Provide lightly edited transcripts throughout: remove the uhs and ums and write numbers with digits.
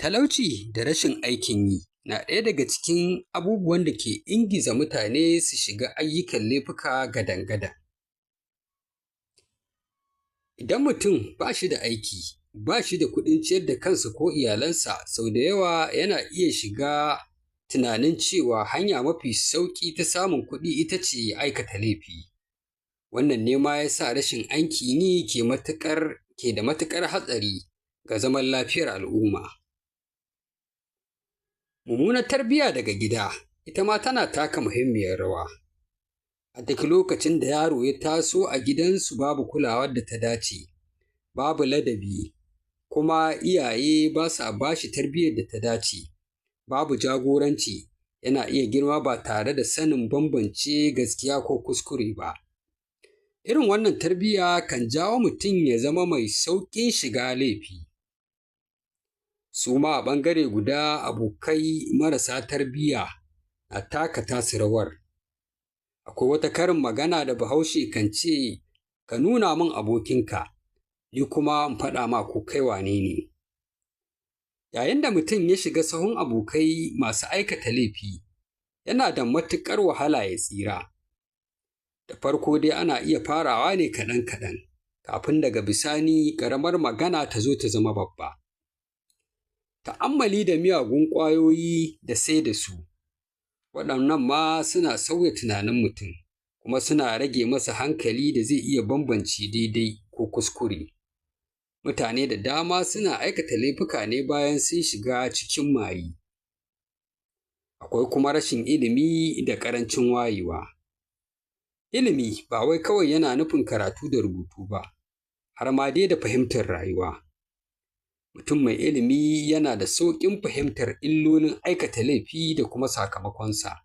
Talauci da rashin aikin yi na ɗaya daga cikin abubuwan da ke ingiza mutane su shiga ayyukan laifuka gadan-gadan. Idan mutum ba shi da aiki, ba shi da kuɗin ciyar da kansa ko iyalansa, sau da yawa yana iya shiga tunanin cewa hanya mafi sauƙi ta samun kuɗi ita ce aikata laifi. Wannan ne ma ya sa rashin aikin yi ke da matuƙar hatsari ga zaman lafiyar al'umma. Mummunar tarbiyya daga gida ita ma tana taka muhimmiyar rawa. A duk lokacin da yaro ya taso a gidansu babu kulawar da ta dace, babu ladabi, kuma iyaye ba sa ba shi tarbiyyar da ta dace, babu jagoranci, yana iya girma ba tare da sanin bambance gaskiya ko kuskure ba. Irin wannan tarbiyya kan jawo mutum ya zama mai sauƙin shiga laifi. Su ma a ɓangare guda abokai marasa tarbiyya na taka tasu rawar. Akwai wata karin magana da Bahaushe kan ce, ka nuna min abokinka, ni kuma in faɗa ma ko kai wane ne. Yayin da mutum ya shiga sahun abokai masu aikata laifi, yana da matuƙar wahala ya tsira. Da farko dai ana iya farawa ne kaɗan-kaɗan, kafin daga bisani ƙaramar magana ta zo ta zama babba. Ta'ammali da miyagun ƙwayoyi da sai da su, waɗannan ma suna sauya tunanin mutum, kuma suna rage masa hankali da zai iya bambance daidai ko kuskure. Mutane da dama suna aikata laifuka ne bayan sun shiga cikin maye. Akwai kuma rashin ilimi da ƙarancin wayewa. Ilimi ba wai kawai yana nufin karatu da rubutu ba, har ma dai da fahimtar rayuwa. Mutum mai ilimi yana da sauƙin fahimtar illolin aikata laifi da kuma sakamakonsa.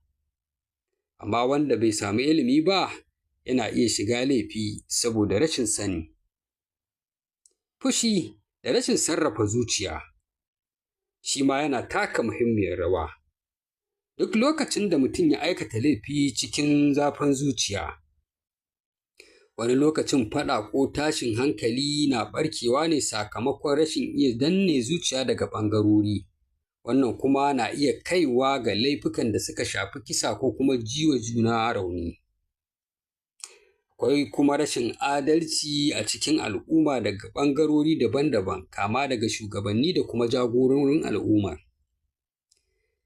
Amma wanda bai sami ilimi ba, yana iya shiga laifi saboda rashin sani. Fushi da rashin sarrafa zuciya shi ma yana taka muhimmiyar rawa. Duk lokacin da mutum ya aikata laifi cikin zafin zuciya, wani lokacin faɗa ko tashin hankali na ɓarkewa ne sakamakon rashin iya danne zuciya daga ɓangarori. Wannan kuma na iya kaiwa ga laifukan da suka shafi kisa ko kuma ji wa juna rauni. Akwai kuma rashin adalci a cikin al'umma daga ɓangarori daban-daban, kama daga shugabanni da kuma jagororin al'ummar.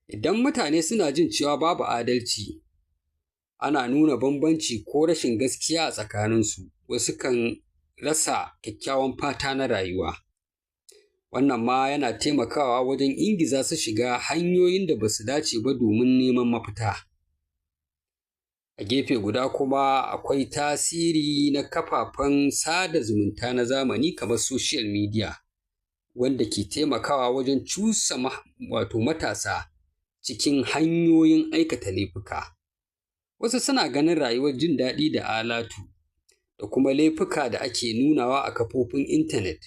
Idan mutane suna jin cewa babu adalci, ana nuna bambanci ko rashin gaskiya a tsakaninsu, wasu kan rasa kyakkyawan fata na rayuwa. Wannan ma yana taimakawa wajen ingiza su shiga hanyoyin da ba su dace ba domin neman mafita. A gefe guda kuma akwai tasiri na kafafen sada zumunta na zamani kamar social media, wanda ke taimakawa wajen cusa matasa cikin hanyoyin aikata laifuka. Wasu suna ganin rayuwar jin daɗi da alatu da kuma laifuka da ake nunawa a kafofin intanet,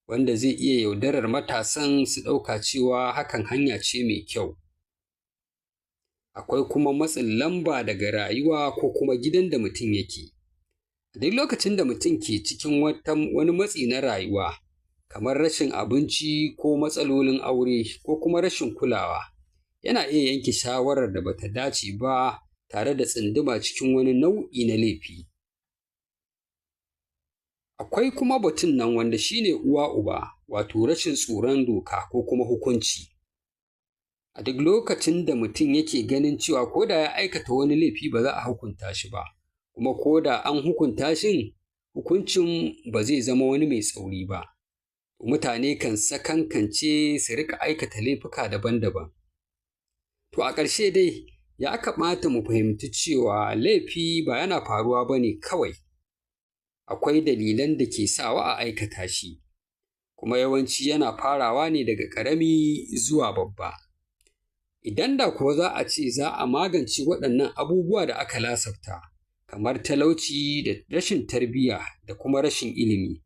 wanda zai iya yaudarar matasan su ɗauka cewa hakan hanya ce mai kyau. Akwai kuma matsin lamba daga rayuwa ko kuma gidan da mutum yake. A duk lokacin da mutum ke cikin wani matsi na rayuwa, kamar rashin abinci ko matsalolin aure ko kuma rashin kulawa, yana iya yanke shawarar da bata dace ba tare da tsunduma cikin wani nau'i na laifi. Akwai kuma batun nan wanda shi ne uwa uba, wato rashin tsoron doka ko kuma hukunci. A duk lokacin da mutum yake ganin cewa ko da ya aikata wani laifi ba za a hukunta shi ba, kuma ko da an hukunta shi, hukuncin ba zai zama wani mai tsauri ba, mutane kan sakankance su riƙa aikata laifuka daban-daban. To a ƙarshe dai, ya kamata mu fahimci cewa laifi ba yana faruwa ba ne kawai. Akwai dalilan da ke sawa a aikata shi, kuma yawanci yana farawa ne daga ƙarami zuwa babba. Idan da kuwa za a ce za a magance waɗannan abubuwa da aka lasafta, kamar talauci da rashin tarbiyya da kuma rashin ilimi,